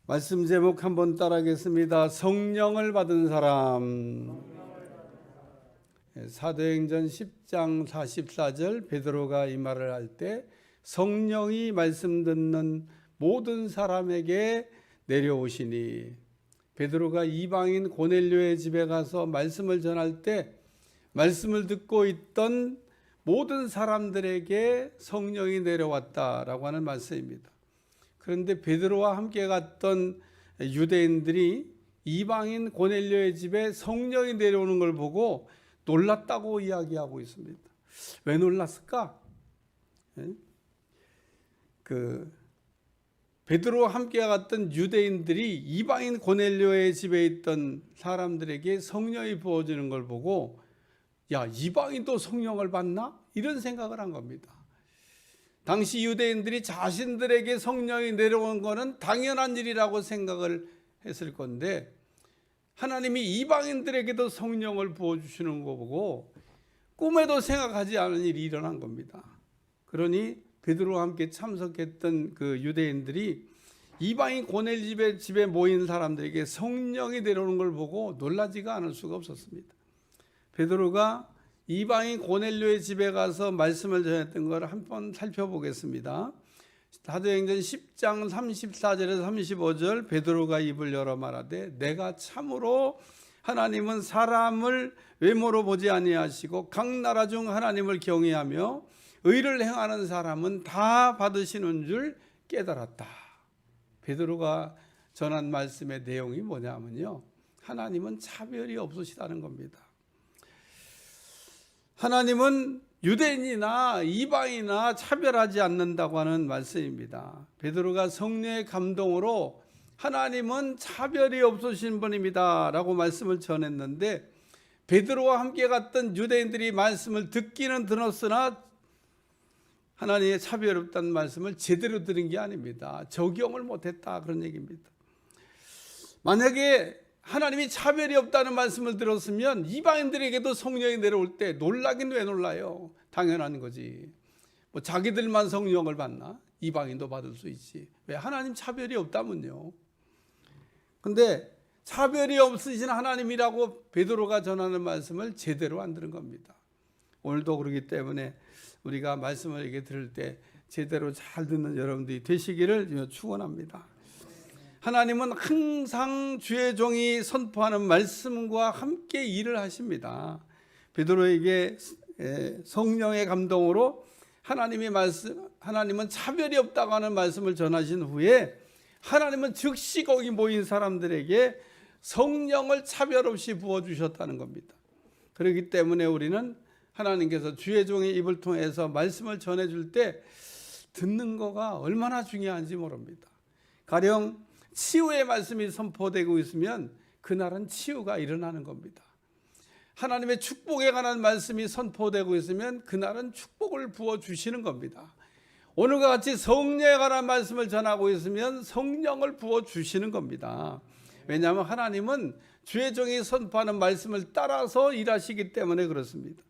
말씀 제목 한번 따라하겠습니다. 성령을 받은 사람. 사도행전 10장 44절 베드로가 이 말을 할 때 성령이 말씀 듣는 모든 사람에게 내려오시니, 베드로가 이방인 고넬료의 집에 가서 말씀을 전할 때 말씀을 듣고 있던 모든 사람들에게 성령이 내려왔다라고 하는 말씀입니다. 그런데 베드로와 함께 갔던 유대인들이 이방인 고넬료의 집에 성령이 내려오는 걸 보고 놀랐다고 이야기하고 있습니다. 왜 놀랐을까? 베드로와 함께 갔던 유대인들이 이방인 고넬료의 집에 있던 사람들에게 성령이 부어지는 걸 보고, 야, 이방인도 성령을 받나? 이런 생각을 한 겁니다. 당시 유대인들이 자신들에게 성령이 내려온 것은 당연한 일이라고 생각을 했을 건데, 하나님이 이방인들에게도 성령을 부어주시는 거 보고 꿈에도 생각하지 않은 일이 일어난 겁니다. 그러니 베드로와 함께 참석했던 그 유대인들이 이방인 고넬료 집에 모인 사람들에게 성령이 내려오는 걸 보고 놀라지가 않을 수가 없었습니다. 베드로가 이방인 고넬료의 집에 가서 말씀을 전했던 걸 한번 살펴보겠습니다. 사도행전 10장 34절에서 35절 베드로가 입을 열어 말하되, 내가 참으로 하나님은 사람을 외모로 보지 아니하시고 각 나라 중 하나님을 경외하며 의를 행하는 사람은 다 받으시는 줄 깨달았다. 베드로가 전한 말씀의 내용이 뭐냐면요, 하나님은 차별이 없으시다는 겁니다. 하나님은 유대인이나 이방이나 차별하지 않는다고 하는 말씀입니다. 베드로가 성령의 감동으로 하나님은 차별이 없으신 분입니다 라고 말씀을 전했는데, 베드로와 함께 갔던 유대인들이 말씀을 듣기는 들었으나 하나님의 차별이 없다는 말씀을 제대로 들은 게 아닙니다. 적용을 못했다, 그런 얘기입니다. 만약에 하나님이 차별이 없다는 말씀을 들었으면 이방인들에게도 성령이 내려올 때 놀라긴 왜 놀라요? 당연한 거지. 뭐 자기들만 성령을 받나? 이방인도 받을 수 있지. 왜? 하나님 차별이 없다면요. 근데 차별이 없으신 하나님이라고 베드로가 전하는 말씀을 제대로 안 들은 겁니다. 오늘도 그렇기 때문에 우리가 말씀을 이렇게 들을 때 제대로 잘 듣는 여러분들이 되시기를 축원합니다. 하나님은 항상 주의 종이 선포하는 말씀과 함께 일을 하십니다. 베드로에게 성령의 감동으로 하나님은 차별이 없다고 하는 말씀을 전하신 후에 하나님은 즉시 거기 모인 사람들에게 성령을 차별 없이 부어주셨다는 겁니다. 그렇기 때문에 우리는 하나님께서 주의 종의 입을 통해서 말씀을 전해줄 때 듣는 거가 얼마나 중요한지 모릅니다. 가령 치유의 말씀이 선포되고 있으면 그날은 치유가 일어나는 겁니다. 하나님의 축복에 관한 말씀이 선포되고 있으면 그날은 축복을 부어주시는 겁니다. 오늘과 같이 성령에 관한 말씀을 전하고 있으면 성령을 부어주시는 겁니다. 왜냐하면 하나님은 주의 종이 선포하는 말씀을 따라서 일하시기 때문에 그렇습니다.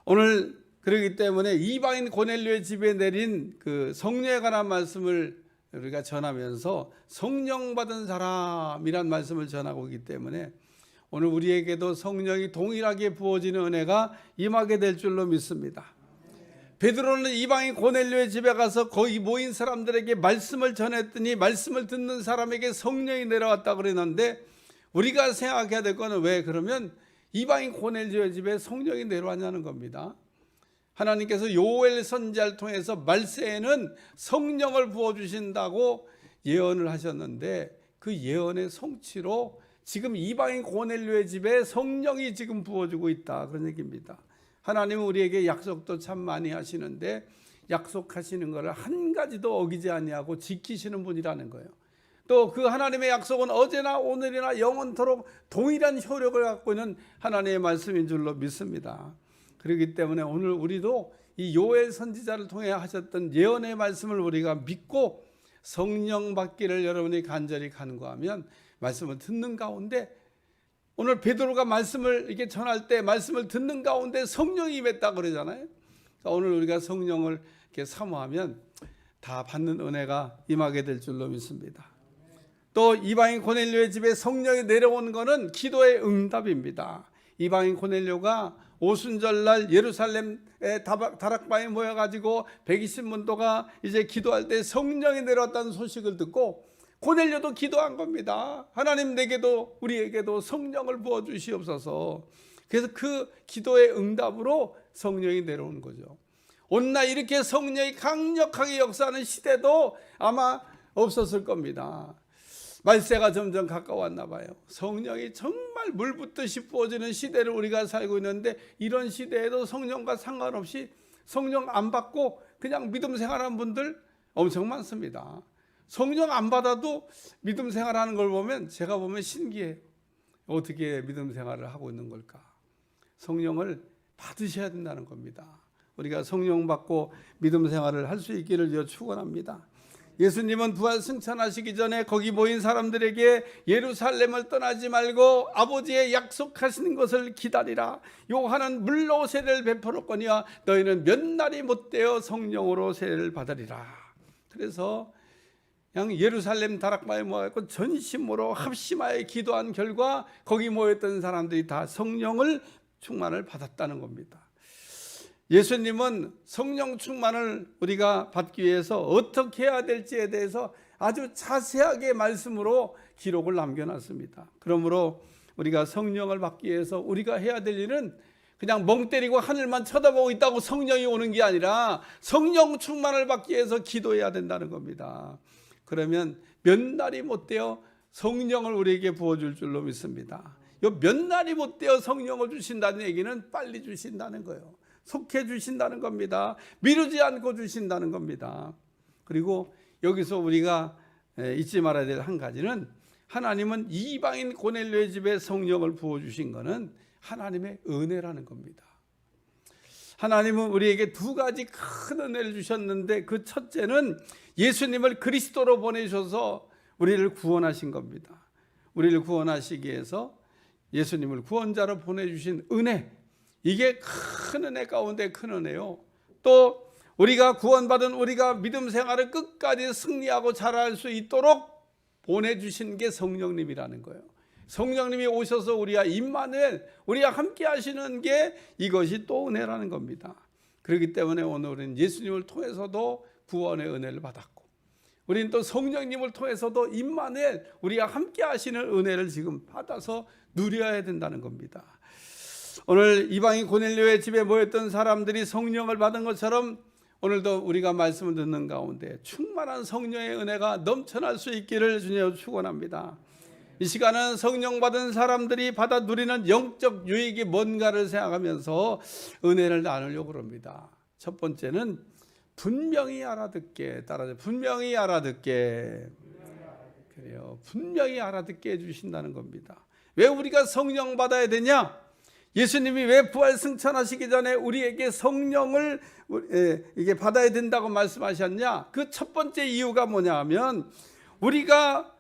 오늘 그렇기 때문에 이방인 고넬료의 집에 내린 그 성령에 관한 말씀을 우리가 전하면서 성령 받은 사람이란 말씀을 전하고 있기 때문에 오늘 우리에게도 성령이 동일하게 부어지는 은혜가 임하게 될 줄로 믿습니다. 베드로는 이방인 고넬료의 집에 가서 거기 모인 사람들에게 말씀을 전했더니 말씀을 듣는 사람에게 성령이 내려왔다 그랬는데, 우리가 생각해야 될 거는 왜 그러면 이방인 고넬료의 집에 성령이 내려왔냐는 겁니다. 하나님께서 요엘 선지자를 통해서 말세에는 성령을 부어주신다고 예언을 하셨는데, 그 예언의 성취로 지금 이방인 고넬료의 집에 성령이 지금 부어주고 있다, 그런 얘기입니다. 하나님은 우리에게 약속도 참 많이 하시는데 약속하시는 것을 한 가지도 어기지 아니하고 지키시는 분이라는 거예요. 또 그 하나님의 약속은 어제나 오늘이나 영원토록 동일한 효력을 갖고 있는 하나님의 말씀인 줄로 믿습니다. 그렇기 때문에 오늘 우리도 이 요엘 선지자를 통해 하셨던 예언의 말씀을 우리가 믿고 성령 받기를 여러분이 간절히 간구하면 말씀을 듣는 가운데, 오늘 베드로가 말씀을 이렇게 전할 때 말씀을 듣는 가운데 성령이 임했다 그러잖아요. 오늘 우리가 성령을 이렇게 사모하면 다 받는 은혜가 임하게 될 줄로 믿습니다. 또 이방인 고넬료의 집에 성령이 내려온 것은 기도의 응답입니다. 이방인 고넬료가 오순절날 예루살렘의 다락방에 모여가지고 120문도가 이제 기도할 때 성령이 내려왔다는 소식을 듣고 고넬료도 기도한 겁니다. 하나님, 내게도 우리에게도 성령을 부어주시옵소서. 그래서 그 기도의 응답으로 성령이 내려온 거죠. 오늘날 이렇게 성령이 강력하게 역사하는 시대도 아마 없었을 겁니다. 말세가 점점 가까웠나 봐요. 성령이 정말 물 붓듯이 부어지는 시대를 우리가 살고 있는데, 이런 시대에도 성령과 상관없이 성령 안 받고 그냥 믿음 생활하는 분들 엄청 많습니다. 성령 안 받아도 믿음 생활하는 걸 보면 제가 보면 신기해요. 어떻게 믿음 생활을 하고 있는 걸까? 성령을 받으셔야 된다는 겁니다. 우리가 성령 받고 믿음 생활을 할 수 있기를 축원합니다. 예수님은 부활 승천하시기 전에 거기 모인 사람들에게 예루살렘을 떠나지 말고 아버지의 약속하시는 것을 기다리라. 요한은 물로 세례를 베풀었거니와 너희는 몇 날이 못되어 성령으로 세례를 받으리라. 그래서 그냥 예루살렘 다락방에 모아서 전심으로 합심하여 기도한 결과 거기 모였던 사람들이 다 성령을 충만을 받았다는 겁니다. 예수님은 성령 충만을 우리가 받기 위해서 어떻게 해야 될지에 대해서 아주 자세하게 말씀으로 기록을 남겨놨습니다. 그러므로 우리가 성령을 받기 위해서 우리가 해야 될 일은 그냥 멍 때리고 하늘만 쳐다보고 있다고 성령이 오는 게 아니라 성령 충만을 받기 위해서 기도해야 된다는 겁니다. 그러면 몇 날이 못되어 성령을 우리에게 부어줄 줄로 믿습니다. 이 몇 날이 못되어 성령을 주신다는 얘기는 빨리 주신다는 거예요. 속해 주신다는 겁니다. 미루지 않고 주신다는 겁니다. 그리고 여기서 우리가 잊지 말아야 될 한 가지는, 하나님은 이방인 고넬료의 집에 성령을 부어주신 것은 하나님의 은혜라는 겁니다. 하나님은 우리에게 두 가지 큰 은혜를 주셨는데, 그 첫째는 예수님을 그리스도로 보내셔서 우리를 구원하신 겁니다. 우리를 구원하시기 위해서 예수님을 구원자로 보내주신 은혜, 이게 큰 은혜 가운데 큰 은혜요. 또 우리가 구원받은 우리가 믿음 생활을 끝까지 승리하고 잘할 수 있도록 보내주신 게 성령님이라는 거예요. 성령님이 오셔서 우리와 임마누엘, 우리와 함께 하시는 게 이것이 또 은혜라는 겁니다. 그렇기 때문에 오늘은 예수님을 통해서도 구원의 은혜를 받았고, 우리는 또 성령님을 통해서도 임마누엘, 우리와 함께 하시는 은혜를 지금 받아서 누려야 된다는 겁니다. 오늘 이방인 고넬료의 집에 모였던 사람들이 성령을 받은 것처럼 오늘도 우리가 말씀을 듣는 가운데 충만한 성령의 은혜가 넘쳐날 수 있기를 주님 축원합니다. 이 시간은 성령 받은 사람들이 받아 누리는 영적 유익이 뭔가를 생각하면서 은혜를 나누려고 합니다. 첫 번째는 분명히 알아듣게, 따라서 분명히 알아듣게. 그래요. 분명히 알아듣게 해주신다는 겁니다. 왜 우리가 성령 받아야 되냐? 예수님이 왜 부활 승천하시기 전에 우리에게 성령을 이게 받아야 된다고 말씀하셨냐? 그 첫 번째 이유가 뭐냐 하면, 우리가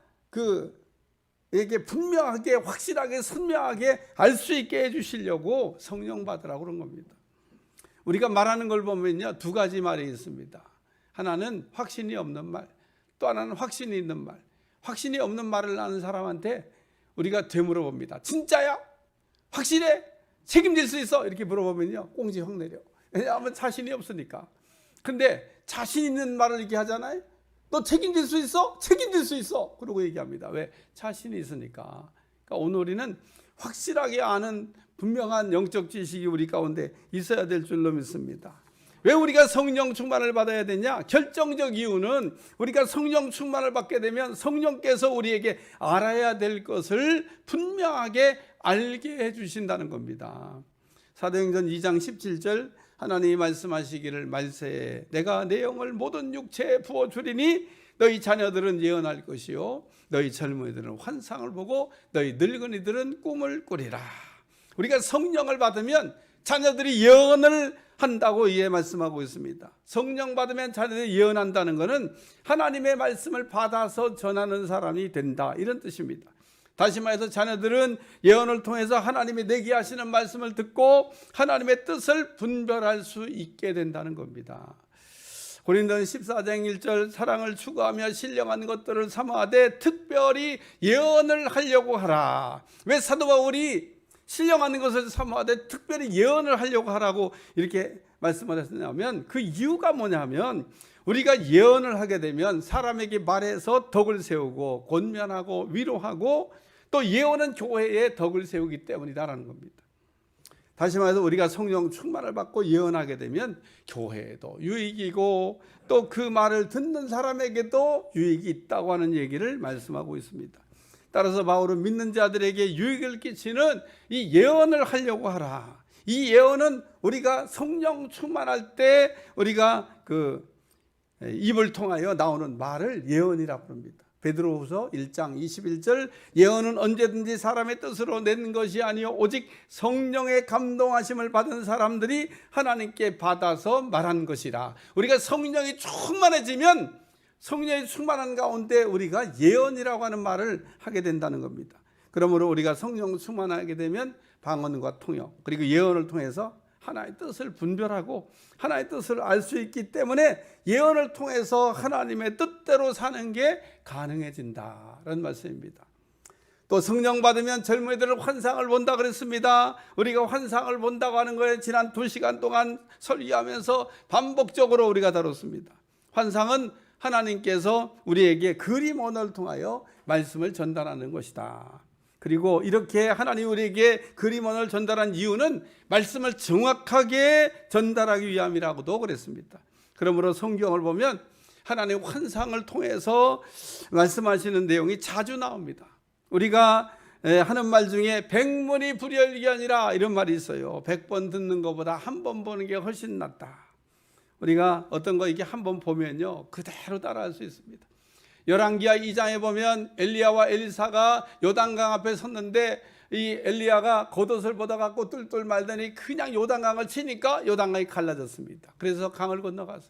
이게 분명하게, 확실하게, 선명하게 알 수 있게 해주시려고 성령 받으라고 그런 겁니다. 우리가 말하는 걸 보면요, 두 가지 말이 있습니다. 하나는 확신이 없는 말, 또 하나는 확신이 있는 말. 확신이 없는 말을 하는 사람한테 우리가 되물어 봅니다. 진짜야? 확실해? 책임질 수 있어? 이렇게 물어보면요, 꽁지 확 내려. 왜냐하면 자신이 없으니까. 근데 자신 있는 말을 이렇게 하잖아요. 너 책임질 수 있어? 책임질 수 있어. 그러고 얘기합니다. 왜? 자신이 있으니까. 그러니까 오늘 우리는 확실하게 아는 분명한 영적 지식이 우리 가운데 있어야 될 줄로 믿습니다. 왜 우리가 성령 충만을 받아야 되냐? 결정적 이유는 우리가 성령 충만을 받게 되면 성령께서 우리에게 알아야 될 것을 분명하게 알게 해주신다는 겁니다. 사도행전 2장 17절 하나님이 말씀하시기를, 말세에 내가 내 영을 모든 육체에 부어주리니 너희 자녀들은 예언할 것이요 너희 젊은이들은 환상을 보고 너희 늙은이들은 꿈을 꾸리라. 우리가 성령을 받으면 자녀들이 예언을 한다고 이에 말씀하고 있습니다. 성령 받으면 자녀들이 예언한다는 것은 하나님의 말씀을 받아서 전하는 사람이 된다, 이런 뜻입니다. 다시 말해서 자녀들은 예언을 통해서 하나님이 내게 하시는 말씀을 듣고 하나님의 뜻을 분별할 수 있게 된다는 겁니다. 고린도전서 14장 1절 사랑을 추구하며 신령한 것들을 삼아하되 특별히 예언을 하려고 하라. 왜 사도 바울이 신령한 것을 삼아하되 특별히 예언을 하려고 하라고 이렇게 말씀을 했냐면 그 이유가 뭐냐면 우리가 예언을 하게 되면 사람에게 말해서 덕을 세우고 권면하고 위로하고 또 예언은 교회에 덕을 세우기 때문이다라는 겁니다. 다시 말해서 우리가 성령 충만을 받고 예언하게 되면 교회에도 유익이고 또 그 말을 듣는 사람에게도 유익이 있다고 하는 얘기를 말씀하고 있습니다. 따라서 바울은 믿는 자들에게 유익을 끼치는 이 예언을 하려고 하라. 이 예언은 우리가 성령 충만할 때 우리가 그 입을 통하여 나오는 말을 예언이라고 합니다. 베드로후서 1장 21절 예언은 언제든지 사람의 뜻으로 낸 것이 아니요 오직 성령의 감동하심을 받은 사람들이 하나님께 받아서 말한 것이라. 우리가 성령이 충만해지면 성령이 충만한 가운데 우리가 예언이라고 하는 말을 하게 된다는 겁니다. 그러므로 우리가 성령 충만하게 되면 방언과 통역 그리고 예언을 통해서 하나의 뜻을 분별하고 하나의 뜻을 알 수 있기 때문에 예언을 통해서 하나님의 뜻대로 사는 게 가능해진다라는 말씀입니다. 또 성령 받으면 젊은이들은 환상을 본다 그랬습니다. 우리가 환상을 본다고 하는 거에 지난 2시간 동안 설교하면서 반복적으로 우리가 다뤘습니다. 환상은 하나님께서 우리에게 그림 언어를 통하여 말씀을 전달하는 것이다. 그리고 이렇게 하나님 우리에게 그림 언어를 전달한 이유는 말씀을 정확하게 전달하기 위함이라고도 그랬습니다. 그러므로 성경을 보면 하나님 환상을 통해서 말씀하시는 내용이 자주 나옵니다. 우리가 하는 말 중에 100문이 불여일견이라 아니라 이런 말이 있어요. 100번 듣는 것보다 한 번 보는 게 훨씬 낫다. 우리가 어떤 거 이게 한 번 보면요 그대로 따라할 수 있습니다. 열왕기하 2장에 보면 엘리야와 엘리사가 요단강 앞에 섰는데 이 엘리야가 겉옷을 벗어갖고 뚫뚫 말더니 그냥 요단강을 치니까 요단강이 갈라졌습니다. 그래서 강을 건너가서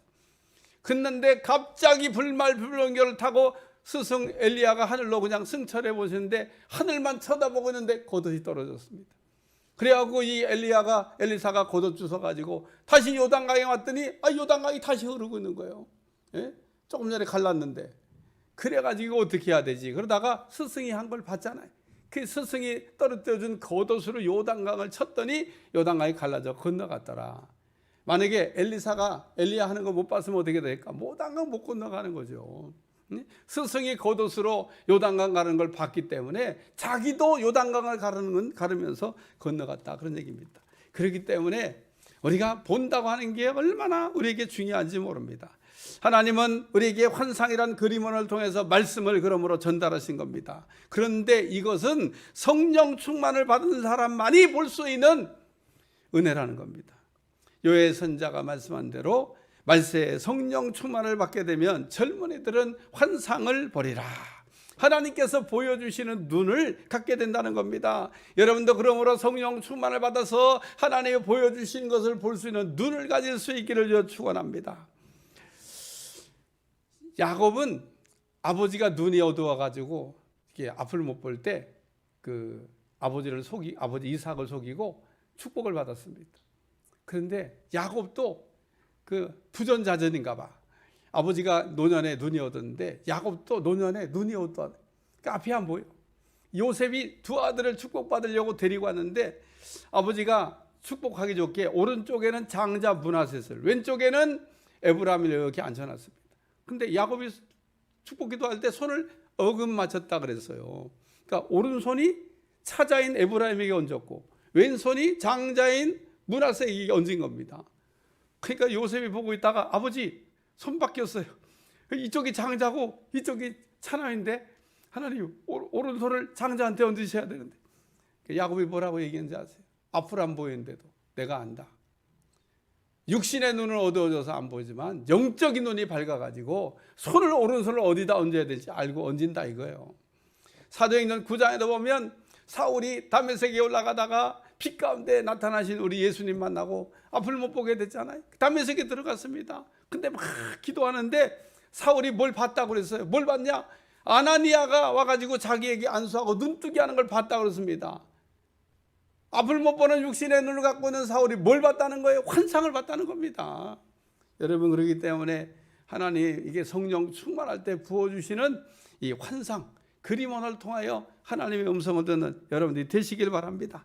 근데 갑자기 불말불변교를 타고 스승 엘리야가 하늘로 그냥 승천해 보시는데 하늘만 쳐다보고 있는데 겉옷이 떨어졌습니다. 그래갖고 이 엘리사가 겉옷 주워가지고 다시 요단강에 왔더니 요단강이 다시 흐르고 있는 거예요. 예? 조금 전에 갈랐는데 그래가지고 어떻게 해야 되지? 그러다가 스승이 한 걸 봤잖아요. 그 스승이 떨어뜨려준 겉옷으로 요단강을 쳤더니 요단강이 갈라져 건너갔더라. 만약에 엘리야 하는 거 못 봤으면 어떻게 될까? 요단강 못 건너가는 거죠. 스승이 겉옷으로 요단강 가는 걸 봤기 때문에 자기도 요단강을 가르면서 건너갔다 그런 얘기입니다. 그렇기 때문에 우리가 본다고 하는 게 얼마나 우리에게 중요한지 모릅니다. 하나님은 우리에게 환상이란 그림원을 통해서 말씀을 그러므로 전달하신 겁니다. 그런데 이것은 성령 충만을 받은 사람만이 볼 수 있는 은혜라는 겁니다. 요엘 선자가 말씀한 대로 말세에 성령 충만을 받게 되면 젊은이들은 환상을 보리라. 하나님께서 보여주시는 눈을 갖게 된다는 겁니다. 여러분도 그러므로 성령 충만을 받아서 하나님이 보여주신 것을 볼 수 있는 눈을 가질 수 있기를 축원합니다. 야곱은 아버지가 눈이 어두워가지고 이게 앞을 못 볼 때 그 아버지 이삭을 속이고 축복을 받았습니다. 그런데 야곱도 그 부전자전인가 봐. 아버지가 노년에 눈이 어두운데 야곱도 노년에 눈이 어두워. 그러니까 앞이 안 보여. 요셉이 두 아들을 축복받으려고 데리고 왔는데 아버지가 축복하기 좋게 오른쪽에는 장자 므낫셋을 왼쪽에는 에브라임을 이렇게 앉혀놨습니다. 근데 야곱이 축복 기도할 때 손을 어금 맞췄다 그랬어요. 그러니까 오른손이 차자인 에브라임에게 얹었고 왼손이 장자인 므낫셋에게 얹은 겁니다. 그러니까 요셉이 보고 있다가 아버지 손 바뀌었어요. 이쪽이 장자고 이쪽이 차남인데 하나님 오른손을 장자한테 얹으셔야 되는데 야곱이 뭐라고 얘기했는지 아세요? 앞으로 안 보이는데도 내가 안다. 육신의 눈은 어두워져서 안 보이지만 영적인 눈이 밝아가지고 오른손을 어디다 얹어야 될지 알고 얹는다 이거예요. 사도행전 9장에도 보면 사울이 다메섹에 올라가다가 빛 가운데 나타나신 우리 예수님 만나고 앞을 못 보게 됐잖아요. 다메섹에 들어갔습니다. 근데 막 기도하는데 사울이 뭘 봤다고 그랬어요. 뭘 봤냐? 아나니아가 와가지고 자기에게 안수하고 눈뜨게 하는 걸 봤다고 그랬습니다. 앞을 못 보는 육신의 눈을 갖고 있는 사울이 뭘 봤다는 거예요? 환상을 봤다는 겁니다. 여러분 그렇기 때문에 하나님 이게 성령 충만할 때 부어주시는 이 환상, 그림원을 통하여 하나님의 음성을 듣는 여러분들이 되시길 바랍니다.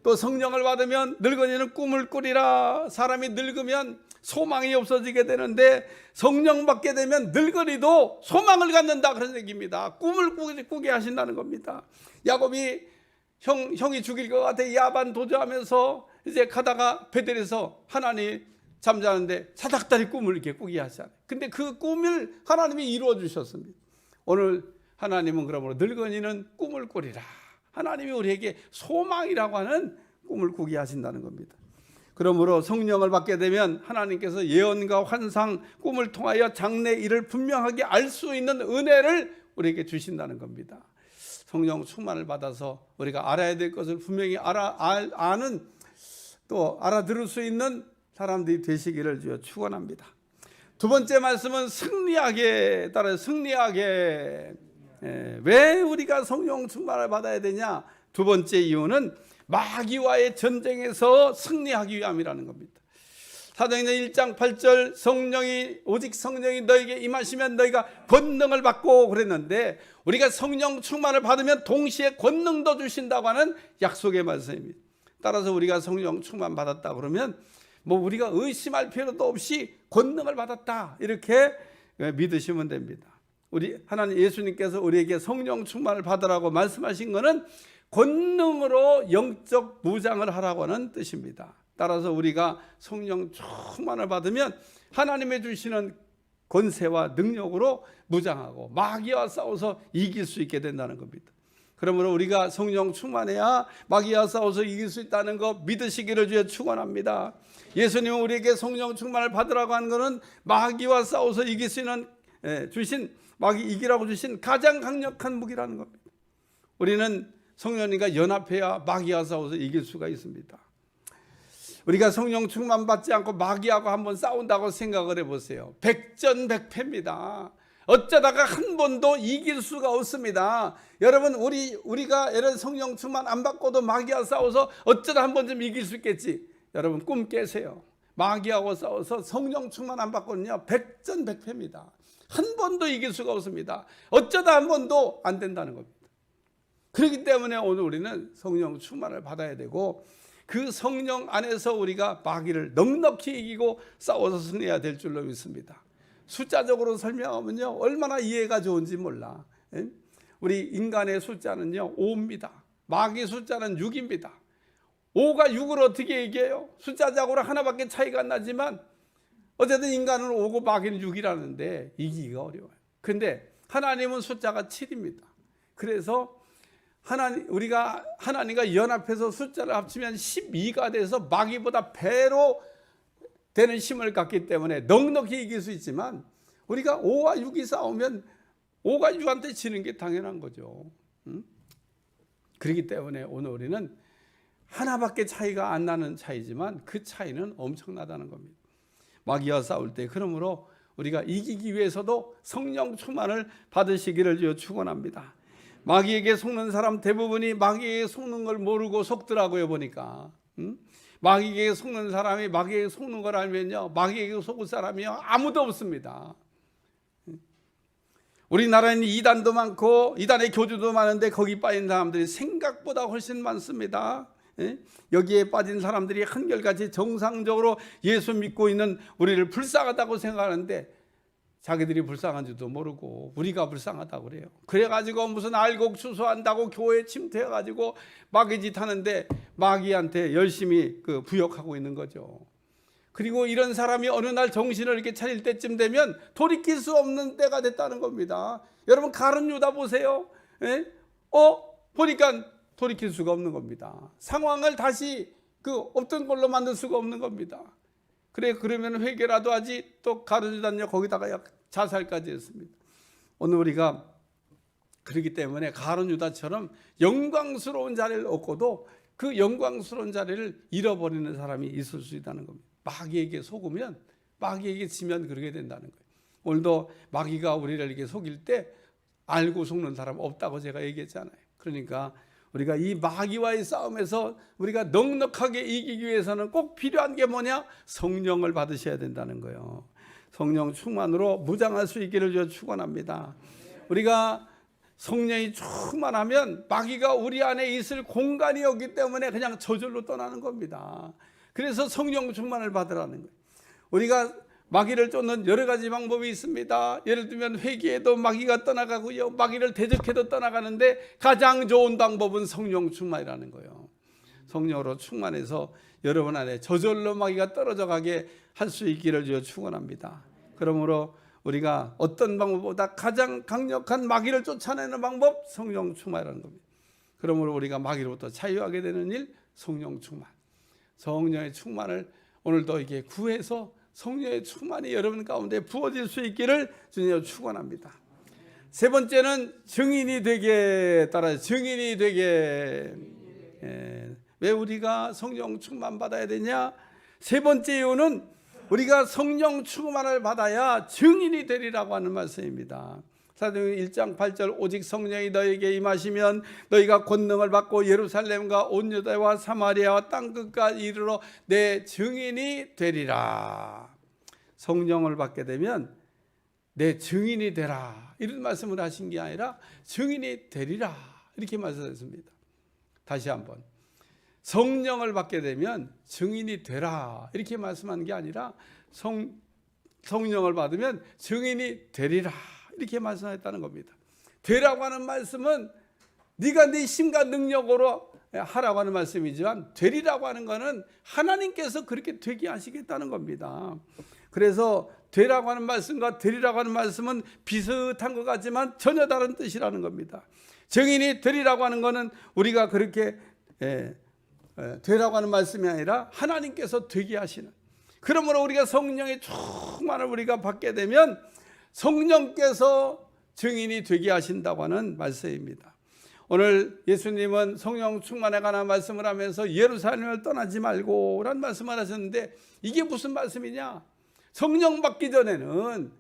또 성령을 받으면 늙은이는 꿈을 꾸리라. 사람이 늙으면 소망이 없어지게 되는데 성령 받게 되면 늙은이도 소망을 갖는다, 그런 얘기입니다. 꿈을 꾸게 하신다는 겁니다. 야곱이 형이 죽일 것 같아 야반 도주하면서 이제 가다가 베델에서 하나님 잠자는데 사닥다리 꿈을 이렇게 꾸게 하잖아요. 근데 그 꿈을 하나님이 이루어 주셨습니다. 오늘 하나님은 그러므로 늙은이는 꿈을 꾸리라. 하나님이 우리에게 소망이라고 하는 꿈을 꾸게 하신다는 겁니다. 그러므로 성령을 받게 되면 하나님께서 예언과 환상, 꿈을 통하여 장래 일을 분명하게 알 수 있는 은혜를 우리에게 주신다는 겁니다. 성령 충만을 받아서 우리가 알아야 될 것을 분명히 아는, 또 알아들을 수 있는 사람들이 되시기를 주여 축원합니다. 두 번째 말씀은 승리하게 따라 승리하게. 왜 우리가 성령 충만을 받아야 되냐? 두 번째 이유는 마귀와의 전쟁에서 승리하기 위함이라는 겁니다. 사도행전 1장 8절 오직 성령이 너에게 임하시면 너희가 권능을 받고 그랬는데 우리가 성령 충만을 받으면 동시에 권능도 주신다고 하는 약속의 말씀입니다. 따라서 우리가 성령 충만 받았다 그러면 우리가 의심할 필요도 없이 권능을 받았다 이렇게 믿으시면 됩니다. 우리 하나님 예수님께서 우리에게 성령 충만을 받으라고 말씀하신 것은 권능으로 영적 무장을 하라고 하는 뜻입니다. 따라서 우리가 성령 충만을 받으면 하나님의 주시는 권세와 능력으로 무장하고 마귀와 싸워서 이길 수 있게 된다는 겁니다. 그러므로 우리가 성령 충만해야 마귀와 싸워서 이길 수 있다는 거 믿으시기를 주여 축원합니다. 예수님은 우리에게 성령 충만을 받으라고 한 것은 마귀와 싸워서 이길 수 있는 마귀 이기라고 주신 가장 강력한 무기라는 겁니다. 우리는 성령님과 연합해야 마귀와 싸워서 이길 수가 있습니다. 우리가 성령 충만 받지 않고 마귀하고 한번 싸운다고 생각을 해보세요. 백전백패입니다. 어쩌다가 한 번도 이길 수가 없습니다. 여러분 우리가 이런 성령 충만 안 받고도 마귀와 싸워서 어쩌다 한 번쯤 이길 수 있겠지. 여러분 꿈 깨세요. 마귀하고 싸워서 성령 충만 안 받고는요 백전백패입니다. 한 번도 이길 수가 없습니다. 어쩌다 한 번도 안 된다는 겁니다. 그렇기 때문에 오늘 우리는 성령 충만을 받아야 되고 그 성령 안에서 우리가 마귀를 넉넉히 이기고 싸워서 승리해야 될 줄로 믿습니다. 숫자적으로 설명하면요 얼마나 이해가 좋은지 몰라. 우리 인간의 숫자는요 5입니다. 마귀 숫자는 6입니다. 5가 6을 어떻게 얘기해요? 숫자적으로 하나밖에 차이가 안 나지만 어쨌든 인간은 5고 마귀는 6이라는데 이기기가 어려워요. 그런데 하나님은 숫자가 7입니다. 그래서 우리가 하나님과 연합해서 숫자를 합치면 12가 돼서 마귀보다 배로 되는 힘을 갖기 때문에 넉넉히 이길 수 있지만 우리가 5와 6이 싸우면 5가 6한테 지는 게 당연한 거죠. 그렇기 때문에 오늘 우리는 하나밖에 차이가 안 나는 차이지만 그 차이는 엄청나다는 겁니다. 마귀와 싸울 때 그러므로 우리가 이기기 위해서도 성령 충만을 받으시기를 축원합니다. 마귀에게 속는 사람 대부분이 마귀에게 속는 걸 모르고 속더라고요 보니까. 마귀에게 속는 사람이 마귀에게 속는 걸 알면요 마귀에게 속을 사람이요 아무도 없습니다. 우리나라에는 이단도 많고 이단의 교주도 많은데 거기 빠진 사람들이 생각보다 훨씬 많습니다. 여기에 빠진 사람들이 한결같이 정상적으로 예수 믿고 있는 우리를 불쌍하다고 생각하는데 자기들이 불쌍한 줄도 모르고 우리가 불쌍하다고 그래요. 그래가지고 무슨 알곡 추수한다고 교회에 침투해가지고 마귀짓 하는데 마귀한테 열심히 부역하고 있는 거죠. 그리고 이런 사람이 어느 날 정신을 이렇게 차릴 때쯤 되면 돌이킬 수 없는 때가 됐다는 겁니다. 여러분 가룟 유다 보세요. 보니까 돌이킬 수가 없는 겁니다. 상황을 다시 없던 걸로 만들 수가 없는 겁니다. 그러면 회개라도 하지 또 가룟 유다는요 거기다가 자살까지 했습니다. 오늘 우리가 그렇기 때문에 가룟 유다처럼 영광스러운 자리를 얻고도 그 영광스러운 자리를 잃어버리는 사람이 있을 수 있다는 겁니다. 마귀에게 속으면 마귀에게 지면 그렇게 된다는 거예요. 오늘도 마귀가 우리를 이렇게 속일 때 알고 속는 사람 없다고 제가 얘기했잖아요. 그러니까 우리가 이 마귀와의 싸움에서 우리가 넉넉하게 이기기 위해서는 꼭 필요한 게 뭐냐? 성령을 받으셔야 된다는 거예요. 성령 충만으로 무장할 수 있기를 주여 축원합니다. 우리가 성령이 충만하면 마귀가 우리 안에 있을 공간이 없기 때문에 그냥 저절로 떠나는 겁니다. 그래서 성령 충만을 받으라는 거예요. 우리가 마귀를 쫓는 여러 가지 방법이 있습니다. 예를 들면 회개해도 마귀가 떠나가고요, 마귀를 대적해도 떠나가는데 가장 좋은 방법은 성령 충만이라는 거예요. 성령으로 충만해서 여러분 안에 저절로 마귀가 떨어져 가게 할 수 있기를 주여 축원합니다. 그러므로 우리가 어떤 방법보다 가장 강력한 마귀를 쫓아내는 방법, 성령 충만이라는 겁니다. 그러므로 우리가 마귀로부터 자유하게 되는 일, 성령 충만. 성령의 충만을 오늘도 이게 구해서 성령의 충만이 여러분 가운데 부어질 수 있기를 주님 축원합니다. 세 번째는 증인이 되게, 따라 증인이 되게. 왜 우리가 성령 충만 받아야 되냐? 세 번째 이유는 우리가 성령 충만을 받아야 증인이 되리라고 하는 말씀입니다. 사도행전 1장 8절 오직 성령이 너에게 임하시면 너희가 권능을 받고 예루살렘과 온 유다와 사마리아와 땅끝까지 이르러 내 증인이 되리라. 성령을 받게 되면 내 증인이 되라, 이런 말씀을 하신 게 아니라 증인이 되리라, 이렇게 말씀하셨습니다. 다시 한번, 성령을 받게 되면 증인이 되라, 이렇게 말씀하는 게 아니라 성령을 받으면 증인이 되리라, 이렇게 말씀했다는 겁니다. 되라고 하는 말씀은 네가 네 힘과 능력으로 하라고 하는 말씀이지만, 되리라고 하는 것은 하나님께서 그렇게 되게 하시겠다는 겁니다. 그래서 되라고 하는 말씀과 되리라고 하는 말씀은 비슷한 것 같지만 전혀 다른 뜻이라는 겁니다. 증인이 되리라고 하는 것은 우리가 그렇게 되라고 하는 말씀이 아니라 하나님께서 되게 하시는, 그러므로 우리가 성령의 충만을 우리가 받게 되면 성령께서 증인이 되게 하신다고 하는 말씀입니다. 오늘 예수님은 성령 충만에 관한 말씀을 하면서 예루살렘을 떠나지 말고 라는 말씀을 하셨는데, 이게 무슨 말씀이냐? 성령 받기 전에는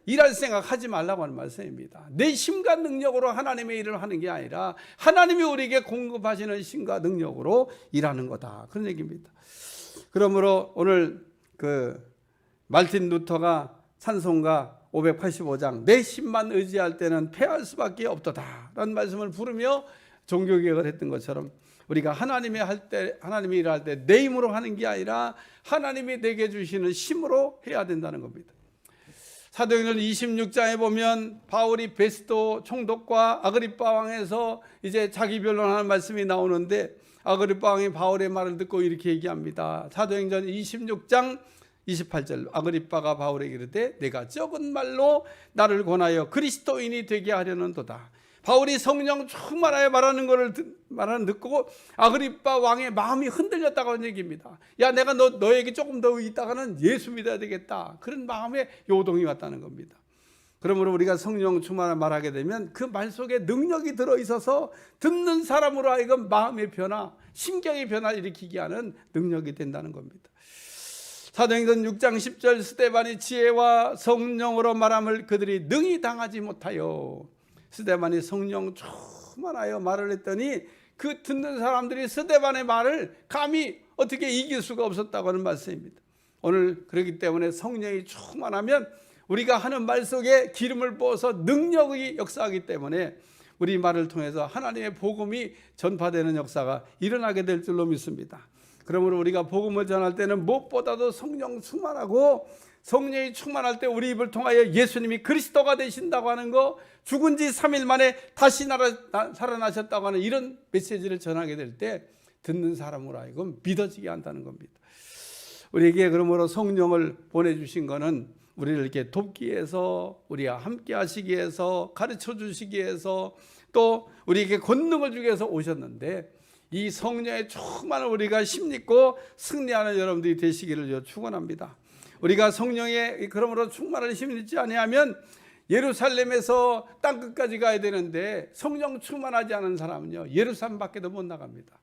일할 생각 하지 말라고 하는 말씀입니다. 내 힘과 능력으로 하나님의 일을 하는 게 아니라 하나님이 우리에게 공급하시는 힘과 능력으로 일하는 거다, 그런 얘기입니다. 그러므로 오늘 말틴 루터가 찬송가 585장 내 힘만 의지할 때는 패할 수밖에 없도다 라는 말씀을 부르며 종교개혁을 했던 것처럼, 우리가 하나님이 일할 때 내 힘으로 하는 게 아니라 하나님이 내게 주시는 힘으로 해야 된다는 겁니다. 사도행전 26장에 보면 바울이 베스도 총독과 아그리빠 왕에서 이제 자기 변론하는 말씀이 나오는데, 아그리빠 왕이 바울의 말을 듣고 이렇게 얘기합니다. 사도행전 26장 28절, 아그리빠가 바울에게 이르되 내가 적은 말로 나를 권하여 그리스도인이 되게 하려는 도다. 바울이 성령 충만하여 말하는 듣고 아그리빠 왕의 마음이 흔들렸다고 하는 얘기입니다. 야, 내가 너에게 조금 더 있다가는 예수 믿어야 되겠다, 그런 마음에 요동이 왔다는 겁니다. 그러므로 우리가 성령 충만을 말하게 되면 그 말 속에 능력이 들어있어서 듣는 사람으로 하여금 마음의 변화, 심경의 변화를 일으키게 하는 능력이 된다는 겁니다. 사도행전 6장 10절 스데반이 지혜와 성령으로 말함을 그들이 능히 당하지 못하여, 스데반이 성령 충만하여 말을 했더니 그 듣는 사람들이 스데반의 말을 감히 어떻게 이길 수가 없었다고 하는 말씀입니다. 오늘 그렇기 때문에 성령이 충만하면 우리가 하는 말 속에 기름을 부어서 능력이 역사하기 때문에 우리 말을 통해서 하나님의 복음이 전파되는 역사가 일어나게 될 줄로 믿습니다. 그러므로 우리가 복음을 전할 때는 무엇보다도 성령 충만하고, 성령이 충만할 때 우리 입을 통하여 예수님이 그리스도가 되신다고 하는 거, 죽은 지 3일 만에 다시 살아나셨다고 하는 이런 메시지를 전하게 될 때 듣는 사람으로 하여금 믿어지게 한다는 겁니다. 우리에게 그러므로 성령을 보내주신 것은 우리를 이렇게 돕기 위해서, 우리와 함께 하시기 위해서, 가르쳐 주시기 위해서, 또 우리에게 권능을 주기 위해서 오셨는데, 이 성령의 충만을 우리가 힘입고 승리하는 여러분들이 되시기를 축원합니다. 우리가 성령의 그러므로 충만을 힘입지 아니하면 예루살렘에서 땅끝까지 가야 되는데, 성령 충만하지 않은 사람은요 예루살렘 밖에도 못 나갑니다.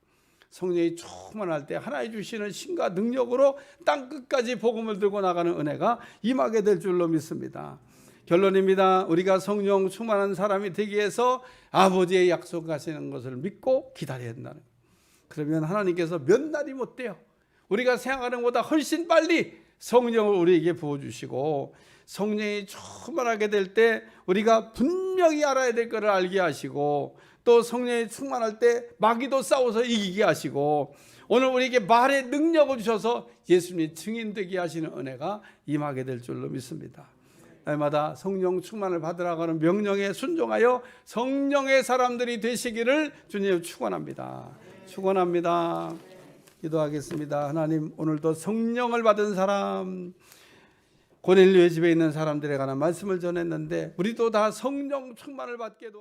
성령이 충만할 때 하나님 주시는 힘과 능력으로 땅끝까지 복음을 들고 나가는 은혜가 임하게 될 줄로 믿습니다. 결론입니다. 우리가 성령 충만한 사람이 되기 위해서 아버지의 약속하시는 것을 믿고 기다려야 된다는 거예요. 그러면 하나님께서 몇 날이 못 돼요. 우리가 생각하는 것보다 훨씬 빨리 성령을 우리에게 부어주시고 성령이 충만하게 될 때 우리가 분명히 알아야 될 것을 알게 하시고 또 성령이 충만할 때 마귀도 싸워서 이기게 하시고 오늘 우리에게 말의 능력을 주셔서 예수님의 증인되게 하시는 은혜가 임하게 될 줄로 믿습니다. 날마다 성령 충만을 받으라고 하는 명령에 순종하여 성령의 사람들이 되시기를 주님 축원합니다. 축원합니다. 기도하겠습니다. 하나님, 오늘도 성령을 받은 사람, 고넬료의 집에 있는 사람들에 관한 말씀을 전했는데 우리도 다 성령 충만을 받게 도